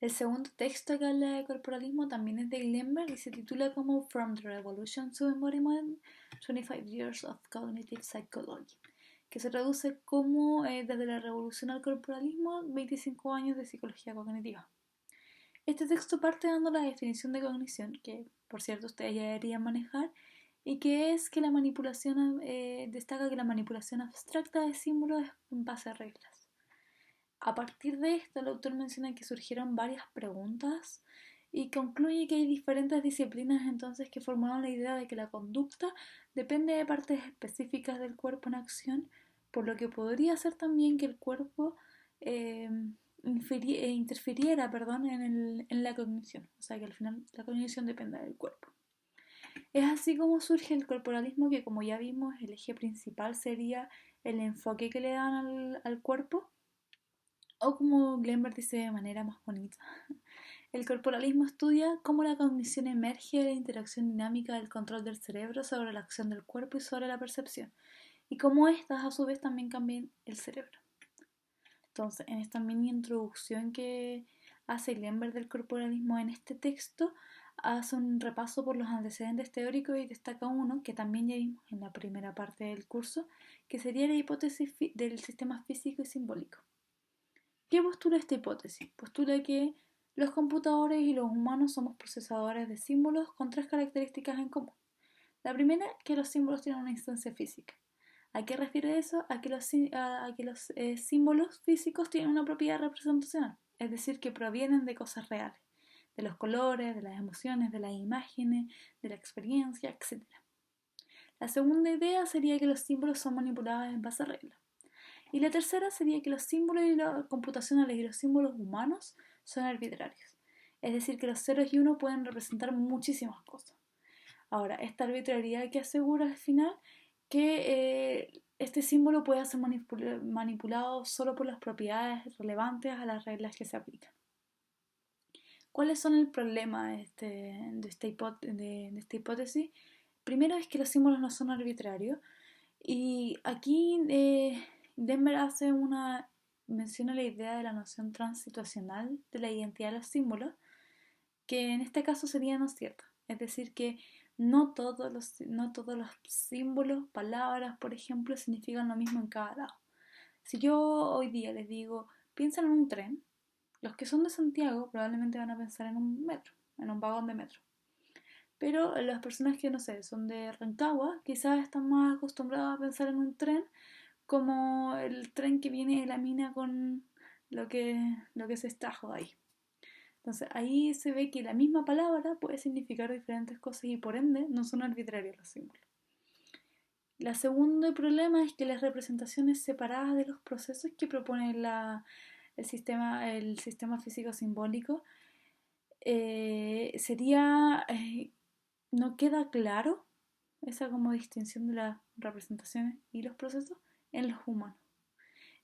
El segundo texto que habla de corporalismo también es de Glenberg y se titula como From the Revolution to Embodiment, 25 Years of Cognitive Psychology, que se traduce como desde la revolución al corporalismo, 25 años de psicología cognitiva. Este texto parte dando la definición de cognición, que por cierto ustedes ya deberían manejar, y que es que la manipulación, destaca que la manipulación abstracta de símbolos es en base a reglas. A partir de esto, el autor menciona que surgieron varias preguntas y concluye que hay diferentes disciplinas entonces que formularon la idea de que la conducta depende de partes específicas del cuerpo en acción, por lo que podría ser también que el cuerpo eh, interfiriera, perdón, en la cognición, o sea que al final la cognición depende del cuerpo. Es así como surge el corporalismo, que como ya vimos el eje principal sería el enfoque que le dan al cuerpo, o como Glenberg dice de manera más bonita, el corporalismo estudia cómo la cognición emerge de la interacción dinámica del control del cerebro sobre la acción del cuerpo y sobre la percepción, y cómo éstas a su vez también cambian el cerebro. Entonces, en esta mini introducción que hace Glenberg del corporalismo en este texto, hace un repaso por los antecedentes teóricos y destaca uno que también ya vimos en la primera parte del curso, que sería la hipótesis del sistema físico y simbólico. ¿Qué postula esta hipótesis? Postula que los computadores y los humanos somos procesadores de símbolos con tres características en común. La primera, que los símbolos tienen una instancia física. ¿A qué refiere eso? A que los símbolos físicos tienen una propiedad representacional, es decir, que provienen de cosas reales, de los colores, de las emociones, de las imágenes, de la experiencia, etc. La segunda idea sería que los símbolos son manipulados en base a reglas. Y la tercera sería que los símbolos computacionales y los símbolos humanos son arbitrarios. Es decir, que los ceros y unos pueden representar muchísimas cosas. Ahora, esta arbitrariedad que asegura al final que este símbolo puede ser manipulado solo por las propiedades relevantes a las reglas que se aplican. ¿Cuáles son el problema de esta hipótesis? Primero es que los símbolos no son arbitrarios y aquí Denver menciona la idea de la noción transsituacional de la identidad de los símbolos, que en este caso sería no cierta. Es decir, que no todos los símbolos, palabras, por ejemplo, significan lo mismo en cada lado. Si yo hoy día les digo, piensan en un tren, los que son de Santiago probablemente van a pensar en un metro, en un vagón de metro. Pero las personas que, no sé, son de Rancagua, quizás están más acostumbradas a pensar en un tren como el tren que viene de la mina con lo que se extrajo de ahí. Entonces ahí se ve que la misma palabra puede significar diferentes cosas y por ende no son arbitrarios los símbolos. El segundo problema es que las representaciones separadas de los procesos que propone el sistema físico simbólico no queda claro esa como distinción de las representaciones y los procesos en los humanos.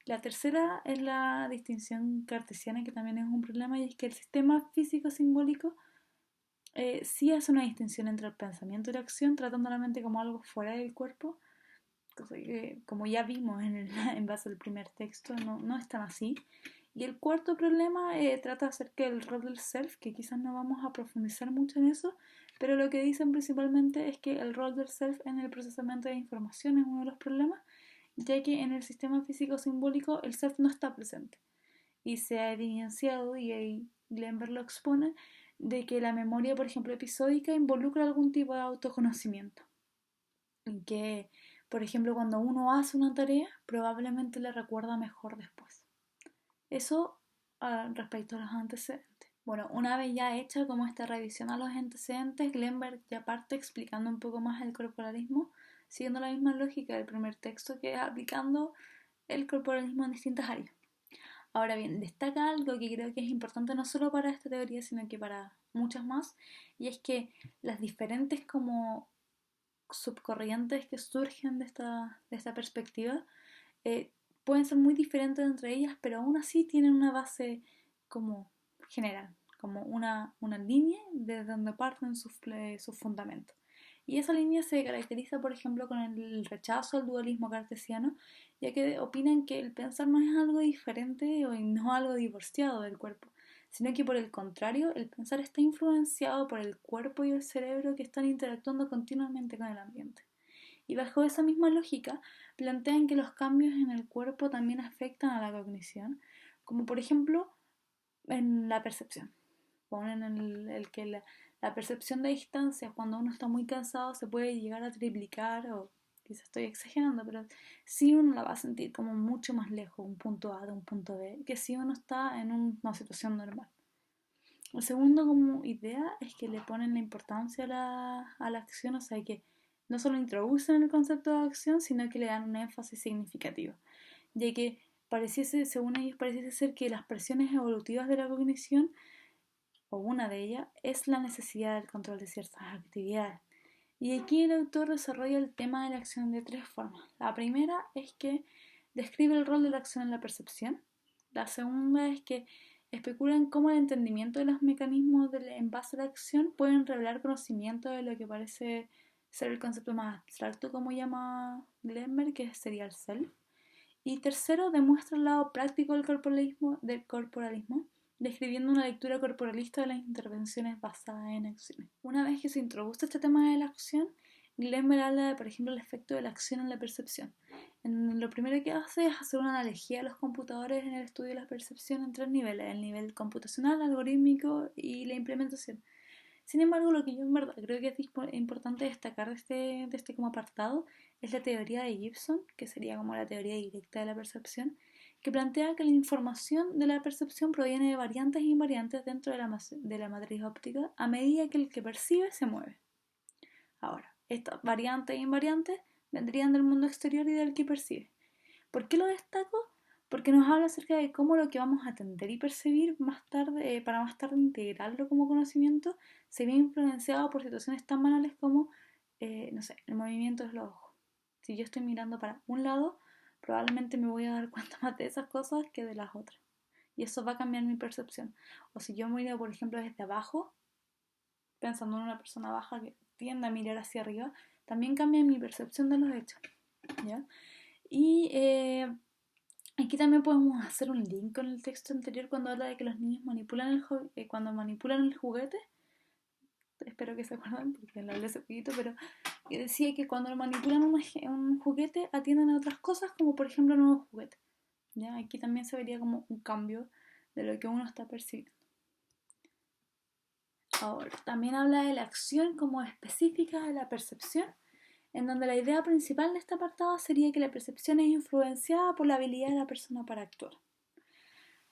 La tercera es la distinción cartesiana, que también es un problema, y es que el sistema físico simbólico sí hace una distinción entre el pensamiento y la acción, tratando la mente como algo fuera del cuerpo, cosa que, como ya vimos en base al primer texto, no es tan así. Y el cuarto problema trata acerca del rol del self, que quizás no vamos a profundizar mucho en eso, pero lo que dicen principalmente es que el rol del self en el procesamiento de información es uno de los problemas, ya que en el sistema físico simbólico el self no está presente. Y se ha evidenciado, y ahí Glenberg lo expone, de que la memoria, por ejemplo, episódica involucra algún tipo de autoconocimiento. Y que, por ejemplo, cuando uno hace una tarea, probablemente la recuerda mejor después. Eso respecto a los antecedentes. Bueno, una vez ya hecha como esta revisión a los antecedentes, Glenberg ya parte explicando un poco más el corporalismo, siguiendo la misma lógica del primer texto, que es aplicando el corporalismo en distintas áreas. Ahora bien, destaca algo que creo que es importante no solo para esta teoría, sino que para muchas más, y es que las diferentes como subcorrientes que surgen de esta perspectiva eh, pueden ser muy diferentes entre ellas, pero aún así tienen una base como general, como una línea desde donde parten sus fundamentos. Y esa línea se caracteriza, por ejemplo, con el rechazo al dualismo cartesiano, ya que opinan que el pensar no es algo diferente o no algo divorciado del cuerpo, sino que por el contrario, el pensar está influenciado por el cuerpo y el cerebro que están interactuando continuamente con el ambiente. Y bajo esa misma lógica, plantean que los cambios en el cuerpo también afectan a la cognición, como por ejemplo en la percepción. Ponen el que la percepción de distancia cuando uno está muy cansado se puede llegar a triplicar, o quizás estoy exagerando, pero sí uno la va a sentir como mucho más lejos un punto A de un punto B que si uno está en una situación normal. El segundo como idea es que le ponen la importancia a la acción, o sea que no solo introducen el concepto de acción, sino que le dan un énfasis significativo, ya que pareciese, según ellos, pareciese ser que las presiones evolutivas de la cognición, o una de ellas, es la necesidad del control de ciertas actividades. Y aquí el autor desarrolla el tema de la acción de tres formas. La primera es que describe el rol de la acción en la percepción. La segunda es que especula en cómo el entendimiento de los mecanismos en base a la acción pueden revelar conocimiento de lo que parece ser el concepto más abstracto, como llama Glenberg, que sería el self. Y tercero, demuestra el lado práctico del corporalismo, describiendo una lectura corporalista de las intervenciones basadas en acciones. Una vez que se introduce este tema de la acción, Glenberg habla de, por ejemplo, el efecto de la acción en la percepción. Lo primero que hace es hacer una analogía a los computadores en el estudio de la percepción en tres niveles: el nivel computacional, algorítmico y la implementación. Sin embargo, lo que yo en verdad creo que es importante destacar de este como apartado es la teoría de Gibson, que sería como la teoría directa de la percepción, que plantea que la información de la percepción proviene de variantes e invariantes dentro de la matriz óptica a medida que el que percibe se mueve. Ahora, estas variantes e invariantes vendrían del mundo exterior y del que percibe. ¿Por qué lo destaco? Porque nos habla acerca de cómo lo que vamos a atender y percibir más tarde, para más tarde integrarlo como conocimiento, se ve influenciado por situaciones tan banales como, no sé, el movimiento de los ojos. Si yo estoy mirando para un lado, probablemente me voy a dar cuenta más de esas cosas que de las otras. Y eso va a cambiar mi percepción. O si yo miro, por ejemplo, desde abajo, pensando en una persona baja que tiende a mirar hacia arriba, también cambia mi percepción de los hechos. ¿Ya? Y aquí también podemos hacer un link con el texto anterior cuando habla de que los niños manipulan cuando manipulan el juguete. Espero que se acuerden porque lo hablé hace poquito, pero que decía que cuando manipulan un juguete atienden a otras cosas, como por ejemplo nuevos juguetes. ¿Ya? Aquí también se vería como un cambio de lo que uno está percibiendo. Ahora, también habla de la acción como específica de la percepción, en donde la idea principal de este apartado sería que la percepción es influenciada por la habilidad de la persona para actuar.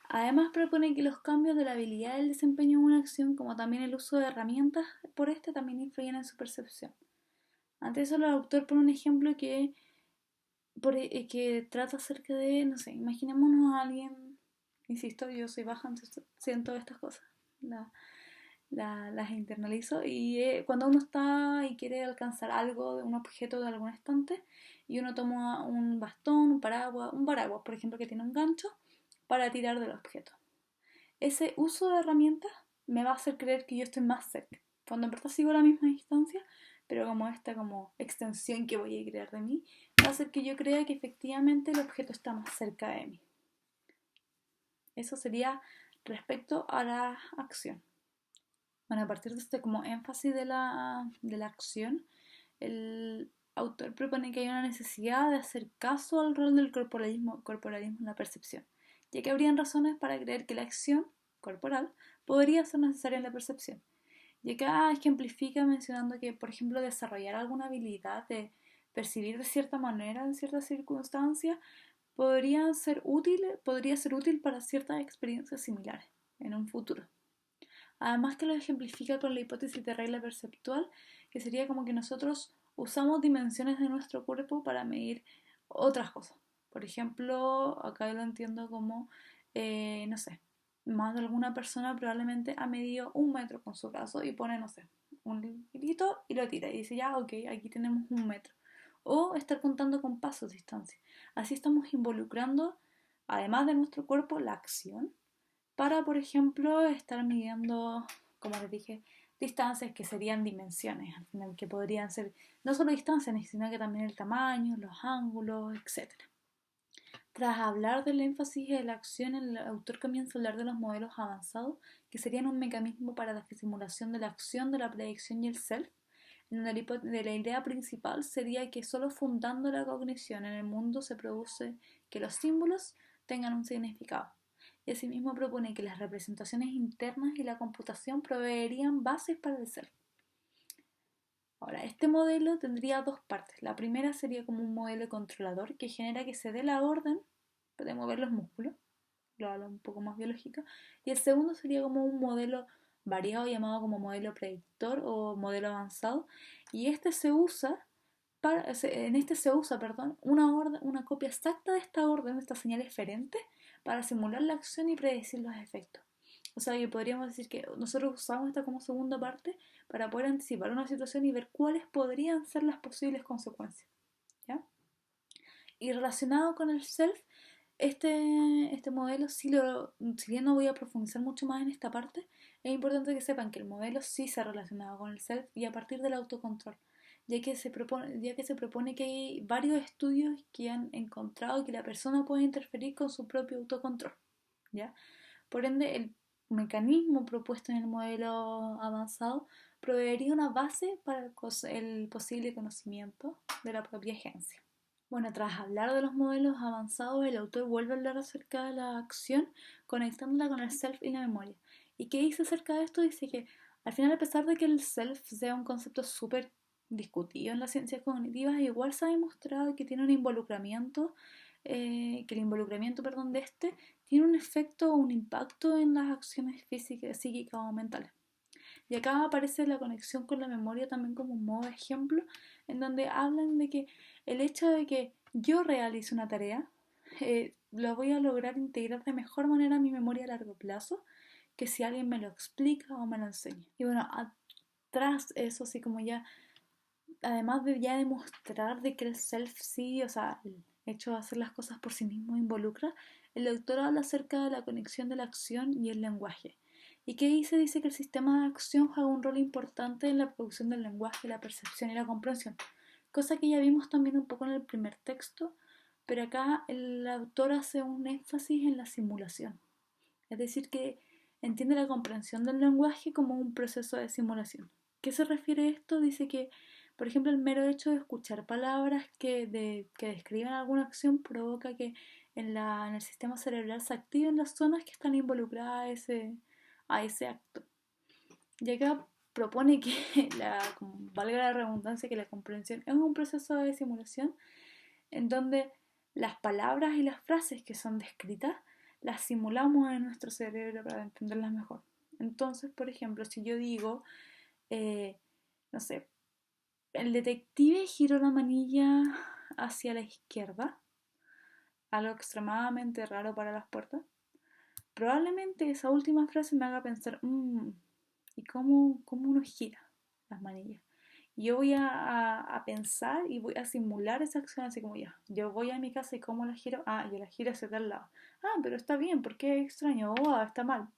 Además propone que los cambios de la habilidad del desempeño de una acción, como también el uso de herramientas por también influyen en su percepción. Ante eso el autor pone un ejemplo que trata acerca de, no sé, imaginémonos a alguien, insisto, yo soy baja, entonces siento estas cosas, las internalizo, y cuando uno está y quiere alcanzar algo, un objeto de algún estante, y uno toma un bastón, un paraguas, por ejemplo, que tiene un gancho, para tirar del objeto. Ese uso de herramientas me va a hacer creer que yo estoy más cerca, cuando en verdad sigo a la misma distancia, pero como esta como extensión que voy a crear de mí, va a hacer que yo crea que efectivamente el objeto está más cerca de mí. Eso sería respecto a la acción. Bueno, a partir de este como énfasis de la acción, el autor propone que hay una necesidad de hacer caso al rol del corporalismo en la percepción, ya que habrían razones para creer que la acción corporal podría ser necesaria en la percepción. Y acá ejemplifica mencionando que, por ejemplo, desarrollar alguna habilidad de percibir de cierta manera en ciertas circunstancias podría ser útil para ciertas experiencias similares en un futuro. Además que lo ejemplifica con la hipótesis de regla perceptual, que sería como que nosotros usamos dimensiones de nuestro cuerpo para medir otras cosas. Por ejemplo, acá lo entiendo como, no sé, más de alguna persona probablemente ha medido 1 metro con su brazo y pone, no sé, un hilito y lo tira y dice, ya, ok, aquí tenemos 1 metro. O estar contando con pasos de distancia. Así estamos involucrando, además de nuestro cuerpo, la acción para, por ejemplo, estar midiendo, como les dije, distancias que serían dimensiones, al final, que podrían ser no solo distancias, sino que también el tamaño, los ángulos, etc. Tras hablar del énfasis de la acción, el autor comienza a hablar de los modelos avanzados, que serían un mecanismo para la simulación de la acción, de la predicción y el self. En de la idea principal sería que solo fundando la cognición en el mundo se produce que los símbolos tengan un significado. Y asimismo propone que las representaciones internas y la computación proveerían bases para el self. Ahora, este modelo tendría dos partes. La primera sería como un modelo controlador que genera que se dé la orden de mover los músculos, lo hablo un poco más biológico, y el segundo sería como un modelo variado llamado como modelo predictor o modelo avanzado, y este se usa en este se usa, perdón, una copia exacta de esta orden, de esta señal eferente, para simular la acción y predecir los efectos. O sea que podríamos decir que nosotros usamos esta como segunda parte para poder anticipar una situación y ver cuáles podrían ser las posibles consecuencias. ¿Ya? Y relacionado con el self, este modelo, si bien no voy a profundizar mucho más en esta parte, es importante que sepan que el modelo sí se ha relacionado con el self y a partir del autocontrol, ya que se propone que hay varios estudios que han encontrado que la persona puede interferir con su propio autocontrol. ¿Ya? Por ende, el mecanismo propuesto en el modelo avanzado proveería una base para el posible conocimiento de la propia agencia. Bueno, tras hablar de los modelos avanzados, el autor vuelve a hablar acerca de la acción, conectándola con el self y la memoria. ¿Y qué dice acerca de esto? Dice que al final, a pesar de que el self sea un concepto súper discutido en las ciencias cognitivas, igual se ha demostrado que tiene un involucramiento, que el involucramiento, perdón, de este tiene un efecto o un impacto en las acciones físicas, psíquicas o mentales. Y acá aparece la conexión con la memoria también como un modo de ejemplo, en donde hablan de que el hecho de que yo realice una tarea, lo voy a lograr integrar de mejor manera a mi memoria a largo plazo que si alguien me lo explica o me lo enseña. Y bueno, atrás eso, así como ya, además de ya demostrar de que el self sí, o sea, el hecho de hacer las cosas por sí mismo involucra, el autor habla acerca de la conexión de la acción y el lenguaje. ¿Y qué dice? Dice que el sistema de acción juega un rol importante en la producción del lenguaje, la percepción y la comprensión, cosa que ya vimos también un poco en el primer texto, pero acá el autor hace un énfasis en la simulación, es decir, que entiende la comprensión del lenguaje como un proceso de simulación. ¿Qué se refiere a esto? Dice que, por ejemplo, el mero hecho de escuchar palabras que describen alguna acción provoca que en el sistema cerebral se activen las zonas que están involucradas a ese acto. Y acá propone que, valga la redundancia, que la comprensión es un proceso de simulación en donde las palabras y las frases que son descritas las simulamos en nuestro cerebro para entenderlas mejor. Entonces, por ejemplo, si yo digo, eh, no sé, el detective giró la manilla hacia la izquierda, algo extremadamente raro para las puertas, probablemente esa última frase me haga pensar, ¿y cómo uno gira las manillas? Yo voy a pensar y voy a simular esa acción así como ya. Yo voy a mi casa y cómo la giro. Ah, yo la giro hacia tal lado. Ah, pero está bien, ¿por qué es extraño? Oh, está mal.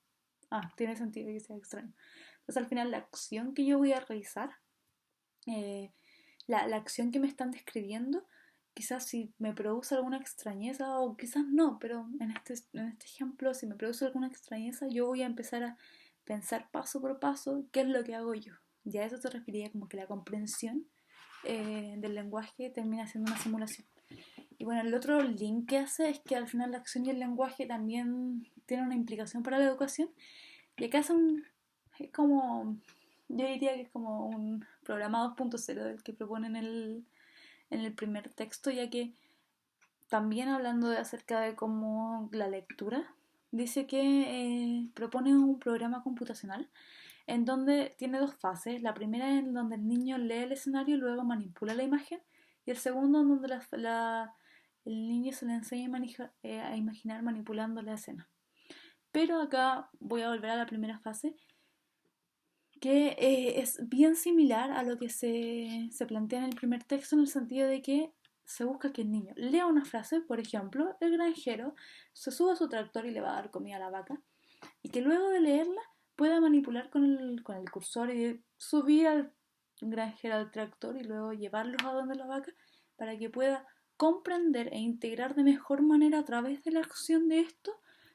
Ah, tiene sentido que sea extraño. Entonces al final la acción que yo voy a realizar, eh, la acción que me están describiendo, quizás si me produce alguna extrañeza o quizás no, pero en este ejemplo, si me produce alguna extrañeza, yo voy a empezar a pensar paso por paso qué es lo que hago yo. Ya eso se referiría como que la comprensión del lenguaje termina siendo una simulación. Y bueno, el otro link que hace es que al final la acción y el lenguaje también tienen una implicación para la educación. Y acá es como, yo diría que es como un programa 2.0 del que proponen en el primer texto, ya que también hablando acerca de cómo la lectura, dice que propone un programa computacional en donde tiene dos fases. La primera en donde el niño lee el escenario y luego manipula la imagen. Y el segundo en donde el niño se le enseña a imaginar manipulando la escena. Pero acá voy a volver a la primera fase, que es bien similar a lo que se plantea en el primer texto, en el sentido de que se busca que el niño lea una frase, por ejemplo, el granjero se sube a su tractor y le va a dar comida a la vaca, y que luego de leerla pueda manipular con el cursor y subir al granjero al tractor y luego llevarlos a donde la vaca para que pueda comprender e integrar de mejor manera a través de la acción de esto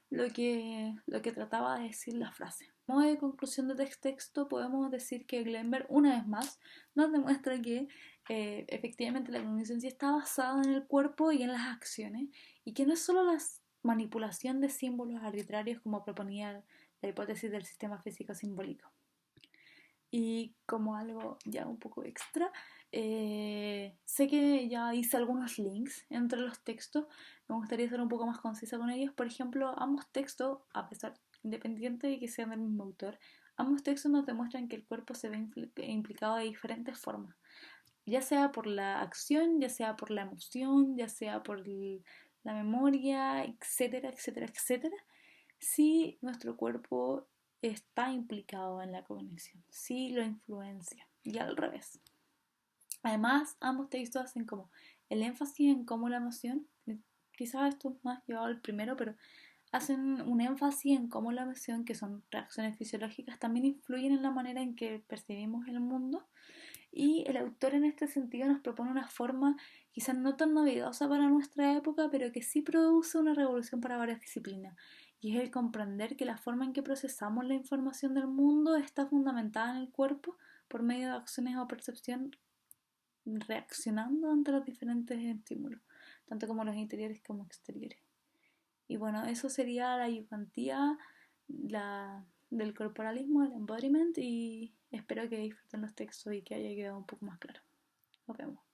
lo que trataba de decir la frase. Como de conclusión de este texto podemos decir que Glenberg una vez más nos demuestra que efectivamente la cognición sí está basada en el cuerpo y en las acciones y que no es solo la manipulación de símbolos arbitrarios como proponía la hipótesis del sistema físico simbólico. Y como algo ya un poco extra, sé que ya hice algunos links entre los textos, me gustaría ser un poco más concisa con ellos. Por ejemplo, ambos textos, a pesar independiente de que sean del mismo autor, ambos textos nos demuestran que el cuerpo se ve implicado de diferentes formas, ya sea por la acción, ya sea por la emoción, ya sea por la memoria, etcétera, etcétera, etcétera. Si nuestro cuerpo está implicado en la cognición, si lo influencia y al revés. Además, ambos textos hacen como el énfasis en cómo la emoción, quizás esto es más llevado al primero, pero hacen un énfasis en cómo la emoción, que son reacciones fisiológicas, también influyen en la manera en que percibimos el mundo. Y el autor en este sentido nos propone una forma quizás no tan novedosa para nuestra época, pero que sí produce una revolución para varias disciplinas. Y es el comprender que la forma en que procesamos la información del mundo está fundamentada en el cuerpo por medio de acciones o percepción reaccionando ante los diferentes estímulos, tanto como los interiores como exteriores. Y bueno, eso sería la ayudantía del corporalismo, el embodiment, y espero que disfruten los textos y que haya quedado un poco más claro. Nos vemos.